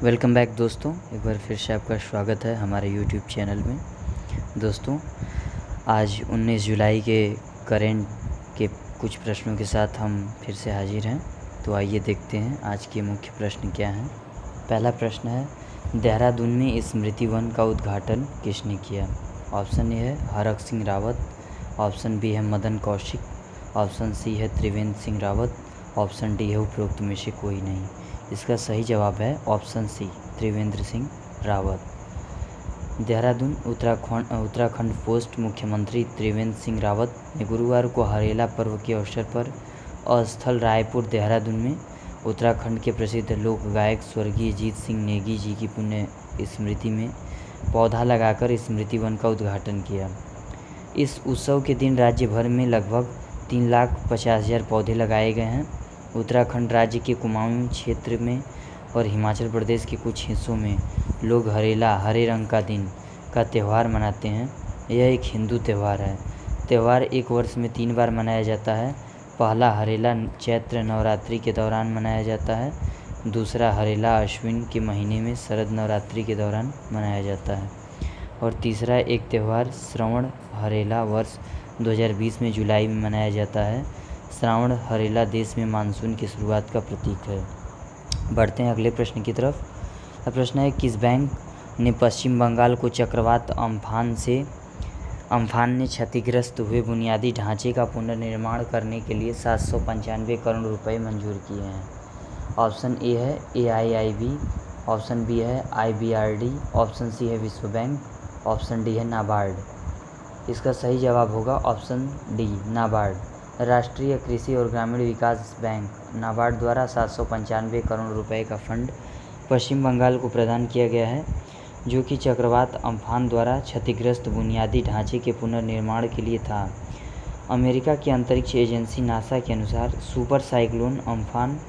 Welcome back दोस्तों, एक बार फिर से आपका स्वागत है हमारे यूट्यूब चैनल में। दोस्तों, आज 19 जुलाई के करेंट के कुछ प्रश्नों के साथ हम फिर से हाजिर हैं। तो आइए देखते हैं आज के मुख्य प्रश्न क्या हैं। पहला प्रश्न है, देहरादून में स्मृति वन का उद्घाटन किसने किया? ऑप्शन ए है हरक सिंह रावत, ऑप्शन बी है मदन कौशिक, ऑप्शन सी है त्रिवेंद्र सिंह रावत, ऑप्शन डी है उपरोक्त में से कोई नहीं। इसका सही जवाब है option C, Trivendra Singh Rawat. Dehradun Uttarakhand post मुख्यमंत्री त्रिवेंद्र सिंह रावत ने गुरुवार को हरेला पर्व के अवसर पर अस्थल रायपुर देहरादून में उत्तराखंड के प्रसिद्ध लोक गायक स्वर्गीय जीत सिंह नेगी जी की पुण्य स्मृति में पौधा लगाकर स्मृति वन का उद्घाटन किया। इस उत्सव के दिन राज्य भर में लगभग 3,50,000 पौधे लगाए गए हैं। उत्तराखंड राज्य के कुमाऊं क्षेत्र में और हिमाचल प्रदेश के कुछ हिस्सों में लोग हरेला, हरे रंग का दिन का त्यौहार मनाते हैं। यह एक हिंदू त्यौहार है। त्यौहार एक वर्ष में 3 बार मनाया जाता है। पहला हरेला चैत्र नवरात्रि के दौरान मनाया जाता है। दूसरा हरेला अश्विन के महीने में शरद नवरात्रि के दौरान मनाया जाता है। और तीसरा एक त्यौहार श्रावण हरेला वर्ष 2020 में जुलाई में मनाया जाता है। श्रावण हरेला देश में मानसून की शुरुआत का प्रतीक है। बढ़ते हैं अगले प्रश्न की तरफ। प्रश्न है, किस बैंक ने पश्चिम बंगाल को चक्रवात अम्फान ने क्षतिग्रस्त हुए बुनियादी ढांचे का पुनर्निर्माण करने के लिए 795 करोड़ रुपए मंजूर किए हैं? ऑप्शन ए है AIIB, ऑप्शन बी है IBRD, ऑप्शन सी है विश्व बैंक, ऑप्शन डी है नाबार्ड। इसका सही जवाब होगा ऑप्शन डी, नाबार्ड। राष्ट्रीय कृषि और ग्रामीण विकास बैंक नाबार्ड द्वारा 795 करोड़ रुपए का फंड पश्चिम बंगाल को प्रदान किया गया है, जो कि चक्रवात अम्फान द्वारा क्षतिग्रस्त बुनियादी ढांचे के पुनर्निर्माण के लिए था। अमेरिका की अंतरिक्ष एजेंसी नासा के अनुसार सुपर साइक्लोन अम्फान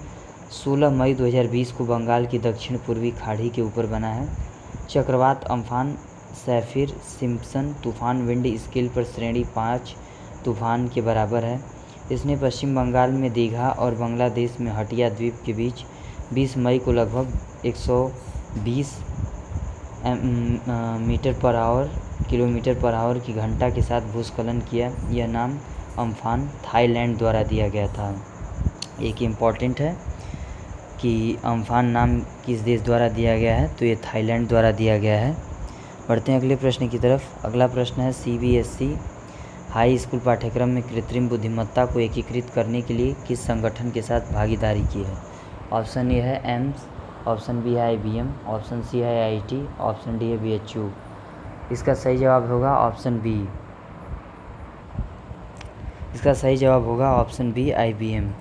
16 मई 2020 को बंगाल की दक्षिण पूर्वी खाड़ी के ऊपर बना है। चक्रवात अम्फान सैफिर सिम्पसन तूफान विंड स्केल पर श्रेणी 5 तूफान के बराबर है। इसने पश्चिम बंगाल में दीघा और बांग्लादेश में हटिया द्वीप के बीच 20 मई को लगभग 120 किलोमीटर पर आवर की घंटा के साथ भूस्खलन किया। यह नाम अम्फान थाईलैंड द्वारा दिया गया था। एक इम्पॉर्टेंट है कि अम्फान नाम किस देश द्वारा दिया गया है, तो ये थाईलैंड द्वारा दिया गया है। बढ़ते हैं अगले प्रश्न की तरफ। अगला प्रश्न है, CBSE हाई स्कूल पाठ्यक्रम में कृत्रिम बुद्धिमत्ता को एकीकृत करने के लिए किस संगठन के साथ भागीदारी की है? ऑप्शन ए है एम्स, ऑप्शन बी है IBM, ऑप्शन सी है IIT, ऑप्शन डी है BHU। इसका सही जवाब होगा ऑप्शन बी। इसका सही जवाब होगा ऑप्शन बी, IBM।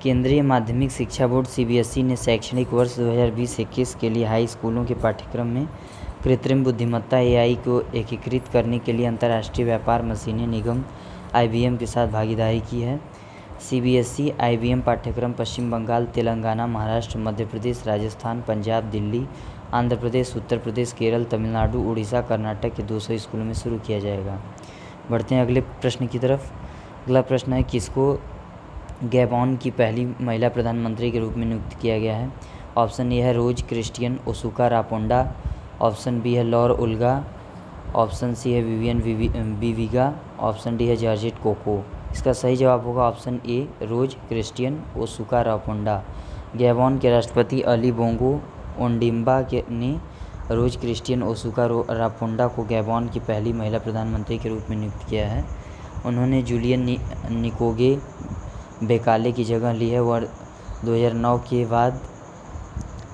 केंद्रीय माध्यमिक शिक्षा बोर्ड CBSE ने शैक्षणिक वर्ष 2020-21 के लिए हाई स्कूलों के पाठ्यक्रम में कृत्रिम बुद्धिमत्ता AI को एकीकृत करने के लिए अंतर्राष्ट्रीय व्यापार मशीनें निगम IBM के साथ भागीदारी की है। CBSE IBM पाठ्यक्रम पश्चिम बंगाल, तेलंगाना, महाराष्ट्र, मध्य प्रदेश, राजस्थान, पंजाब, दिल्ली, आंध्र प्रदेश, उत्तर प्रदेश, केरल, तमिलनाडु, उड़ीसा, कर्नाटक के 200 स्कूलों में शुरू किया जाएगा। बढ़ते हैं अगले प्रश्न की तरफ। अगला प्रश्न है, किसको गैबॉन की पहली महिला प्रधानमंत्री के रूप में नियुक्त किया गया है? ऑप्शन ए है Rose Christiane Ossouka Raponda, option B है लॉर ओल्गा, ऑप्शन सी है विवियन बिविगा, ऑप्शन डी है जॉर्जेट कोको। इसका सही जवाब होगा option A, Rose Christiane Ossouka Raponda. Gabon के राष्ट्रपति अली बोंगो ओंडिम्बा ने रोज क्रिस्टियन ओसुका रापोंडा को गैबॉन की पहली महिला प्रधानमंत्री के रूप में नियुक्त किया है। उन्होंने जूलियन निकोगे बेकाले की जगह ली है। वह 2009 के बाद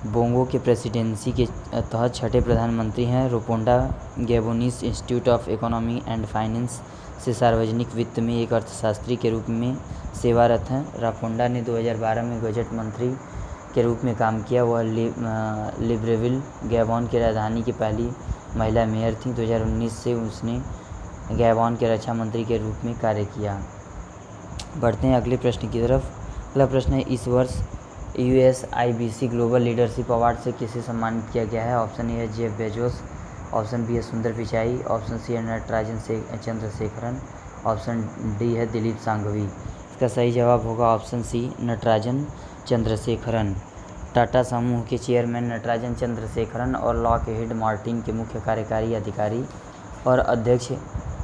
बोंगो के प्रेसिडेंसी के तहत छठे प्रधानमंत्री हैं। Raponda Gabonese institute of economy and finance से सार्वजनिक वित्त में एक अर्थशास्त्री के रूप में सेवारत हैं। रापोंडा ने 2012 में बजट मंत्री के रूप में काम किया। वह लिब्रेविल गैबॉन की राजधानी की पहली महिला मेयर थी। 2019 से उसने गैबॉन के रक्षा मंत्री के रूप में कार्य किया। बढ़ते हैं अगले प्रश्न की तरफ। अगला प्रश्न है, इस वर्ष USIBC ग्लोबल लीडरशिप अवार्ड से किसे सम्मानित किया गया है? ऑप्शन ए है जेफ बेजोस, ऑप्शन बी है सुंदर पिचाई, ऑप्शन सी है नटराजन चंद्रशेखरन, ऑप्शन डी है दिलीप शांघवी। इसका सही जवाब होगा ऑप्शन सी, नटराजन चंद्रशेखरन। टाटा समूह के चेयरमैन नटराजन चंद्रशेखरन और लॉकहीड मार्टिन के मुख्य कार्यकारी अधिकारी और अध्यक्ष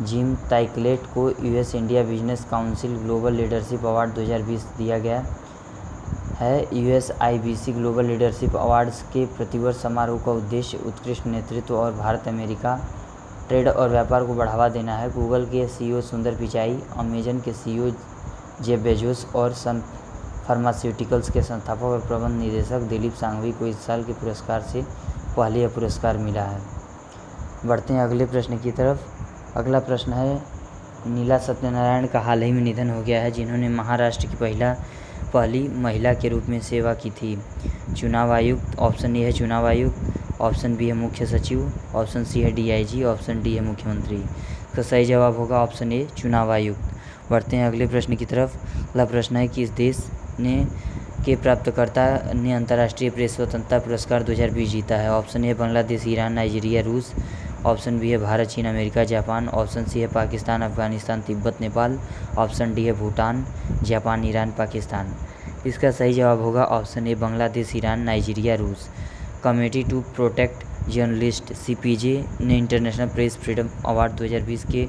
जिम ताइकलेट को US India business council global leadership award 2020 दिया गया है। यूएसआईबीसी ग्लोबल लीडरशिप अवार्ड्स के प्रतिवर्ष समारोह का उद्देश्य उत्कृष्ट नेतृत्व और भारत अमेरिका ट्रेड और व्यापार को बढ़ावा देना है। गूगल के सीईओ सुंदर पिचाई, अमेजन के सीईओ जेफ बेजोस और सन फार्मास्यूटिकल्स के संस्थापक और प्रबंध निदेशक दिलीप सांघवी को इस साल के पुरस्कार से पहले यह पुरस्कार मिला है। बढ़ते हैं अगले प्रश्न की तरफ। अगला प्रश्न है, नीला सत्यनारायण का हाल ही में निधन हो गया है, जिन्होंने महाराष्ट्र की पहली महिला के रूप में सेवा की थी। चुनाव आयुक्त, ऑप्शन ए है चुनाव आयुक्त, ऑप्शन बी है मुख्य सचिव, ऑप्शन सी है डीआईजी, ऑप्शन डी है मुख्यमंत्री। इसका सही जवाब होगा ऑप्शन ए चुनाव आयुक्त। बढ़ते हैं अगले प्रश्न की तरफ। अगला प्रश्न है, किस देश के प्राप्तकर्ता ने अंतर्राष्ट्रीय प्रेस स्वतंत्रता पुरस्कार 2020 जीता है। Option A Bangladesh, Iran, Nigeria, रूस, ऑप्शन बी है भारत, चीन, अमेरिका, जापान, ऑप्शन सी है पाकिस्तान, अफगानिस्तान, तिब्बत, नेपाल, ऑप्शन डी है भूटान, जापान, ईरान, पाकिस्तान। इसका सही जवाब होगा option A Bangladesh, Iran, Nigeria, रूस। Committee to protect journalist CPJ ने इंटरनेशनल प्रेस फ्रीडम अवार्ड 2020 के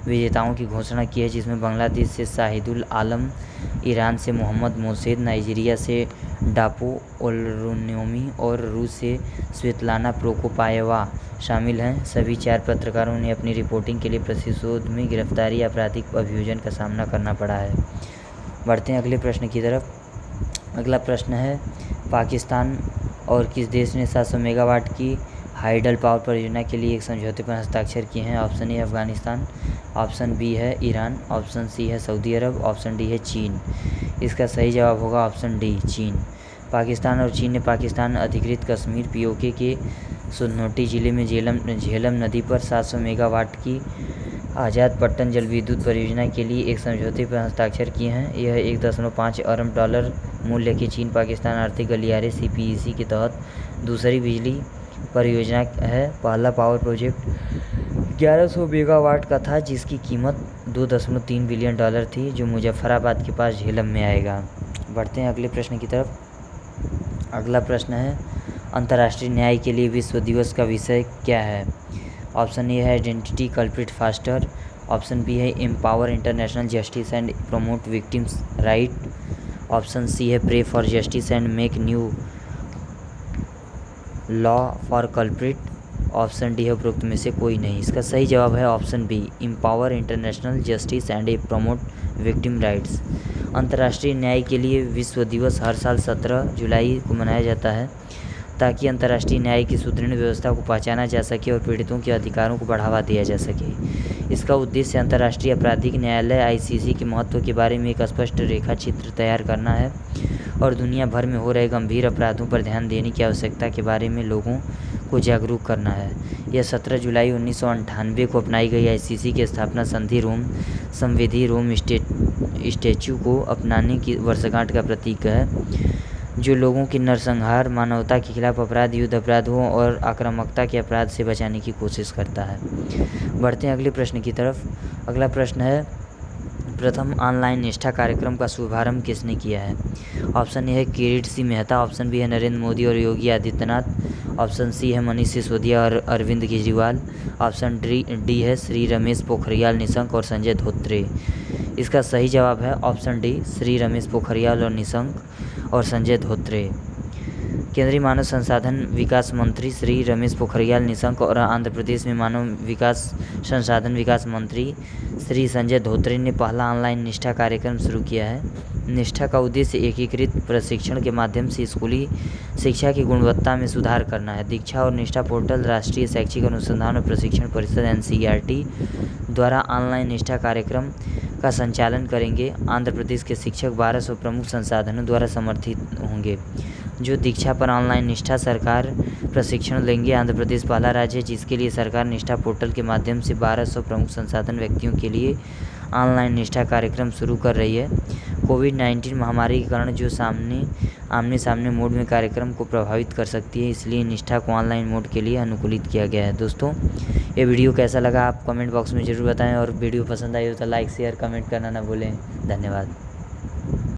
विजेताओं की घोषणा की है, जिसमें बांग्लादेश से शाहिदुल आलम, ईरान से मोहम्मद मोसेद, नाइजीरिया से डापो ओलरुन्योमी और रूस से स्वेतलाना प्रोकोपायेवा शामिल हैं। सभी 4 पत्रकारों ने अपनी रिपोर्टिंग के लिए प्रतिशोध में गिरफ्तारी या आपराधिक अभियोजन का सामना करना पड़ा है। बढ़ते हैं अगले प्रश्न की तरफ। अगला प्रश्न है, पाकिस्तान और किस देश ने 700 मेगावाट की हाइडल पावर परियोजना के लिए एक समझौते पर हस्ताक्षर किए हैं। Option A Afghanistan, option B है ईरान, ऑप्शन सी है सऊदी अरब, ऑप्शन डी है चीन। इसका सही जवाब होगा ऑप्शन डी चीन। पाकिस्तान और चीन ने पाकिस्तान अधिकृत कश्मीर पीओके के सुनोटी जिले में झेलम नदी पर 700 मेगावाट की आज़ाद पट्टन जलविद्युत परियोजना के लिए एक समझौते पर हस्ताक्षर किए हैं। यह 1.5 अरब डॉलर मूल्य की चीन पाकिस्तान आर्थिक गलियारे सीपीईसी के तहत दूसरी बिजली परियोजना है। पहला पावर प्रोजेक्ट 1100 मेगावाट का था, जिसकी कीमत 2.3 बिलियन डॉलर थी, जो मुजफ्फराबाद के पास झेलम में आएगा। बढ़ते हैं अगले प्रश्न की तरफ। अगला प्रश्न है, अंतर्राष्ट्रीय न्याय के लिए विश्व दिवस का विषय क्या है। ऑप्शन ए है identity culprit faster, option B है empower international justice and promote victims right, option C है pray for justice and make new law for culprit, option D है उपरोक्त में से कोई नहीं। इसका सही जवाब है option B empower international justice and promote victim rights. अंतर्राष्ट्रीय न्याय के लिए विश्व दिवस हर साल 17 जुलाई को मनाया जाता है, ताकि अंतर्राष्ट्रीय न्याय की सुदृढ़ व्यवस्था को पहचाना जा सके और पीड़ितों के अधिकारों को बढ़ावा दिया जा सके। इसका उद्देश्य अंतर्राष्ट्रीय आपराधिक न्यायालय आईसीसी के महत्व के बारे में एक स्पष्ट रेखा चित्र तैयार करना है और दुनिया भर में हो रहे गंभीर अपराधों पर ध्यान देने की आवश्यकता के बारे में लोगों को जागरूक करना है। यह 17 जुलाई 1998 को अपनाई गई आईसीसी की स्थापना संधि रोम संविधि रोम स्टैच्यू को अपनाने की वर्षगांठ का प्रतीक है, जो लोगों की नरसंहार, मानवता के खिलाफ अपराध, युद्ध अपराधों और आक्रामकता के अपराध से बचाने की कोशिश करता है। बढ़ते हैं अगले प्रश्न की तरफ। अगला प्रश्न है, प्रथम ऑनलाइन निष्ठा कार्यक्रम का शुभारंभ किसने किया है। ऑप्शन ए है किरीट सिंह मेहता, ऑप्शन बी है नरेंद्र मोदी और योगी आदित्यनाथ, ऑप्शन सी है मनीष सिसोदिया और अरविंद केजरीवाल, ऑप्शन डी है श्री रमेश पोखरियाल निशंक और संजय धोत्रे। इसका सही जवाब है ऑप्शन डी श्री रमेश पोखरियाल और निशंक और संजय धोत्रे। केंद्रीय मानव संसाधन विकास मंत्री श्री रमेश पोखरियाल निशंक और आंध्र प्रदेश में मानव विकास संसाधन विकास मंत्री श्री संजय धोत्रे ने पहला ऑनलाइन निष्ठा कार्यक्रम शुरू किया है। निष्ठा का उद्देश्य एकीकृत प्रशिक्षण के माध्यम से स्कूली शिक्षा की गुणवत्ता में सुधार करना है। दीक्षा और निष्ठा पोर्टल राष्ट्रीय शैक्षिक अनुसंधान और प्रशिक्षण परिषद एनसीईआरटी द्वारा ऑनलाइन निष्ठा कार्यक्रम का संचालन करेंगे। आंध्र प्रदेश के शिक्षक 1200 प्रमुख संसाधनों द्वारा समर्थित होंगे, जो दीक्षा पर ऑनलाइन निष्ठा सरकार प्रशिक्षण लेंगे। आंध्र प्रदेश पहला राज्य है जिसके लिए सरकार निष्ठा पोर्टल के माध्यम से 1200 प्रमुख संसाधन व्यक्तियों के लिए ऑनलाइन निष्ठा कार्यक्रम शुरू कर रही है। कोविड-19 महामारी के कारण जो आमने सामने मोड में कार्यक्रम को प्रभावित कर सकती है, इसलिए निष्ठा को ऑनलाइन मोड के लिए अनुकूलित किया गया है। दोस्तों, ये वीडियो कैसा लगा आप कमेंट बॉक्स में ज़रूर बताएं और वीडियो पसंद आई हो तो लाइक शेयर कमेंट करना ना भूलें। धन्यवाद।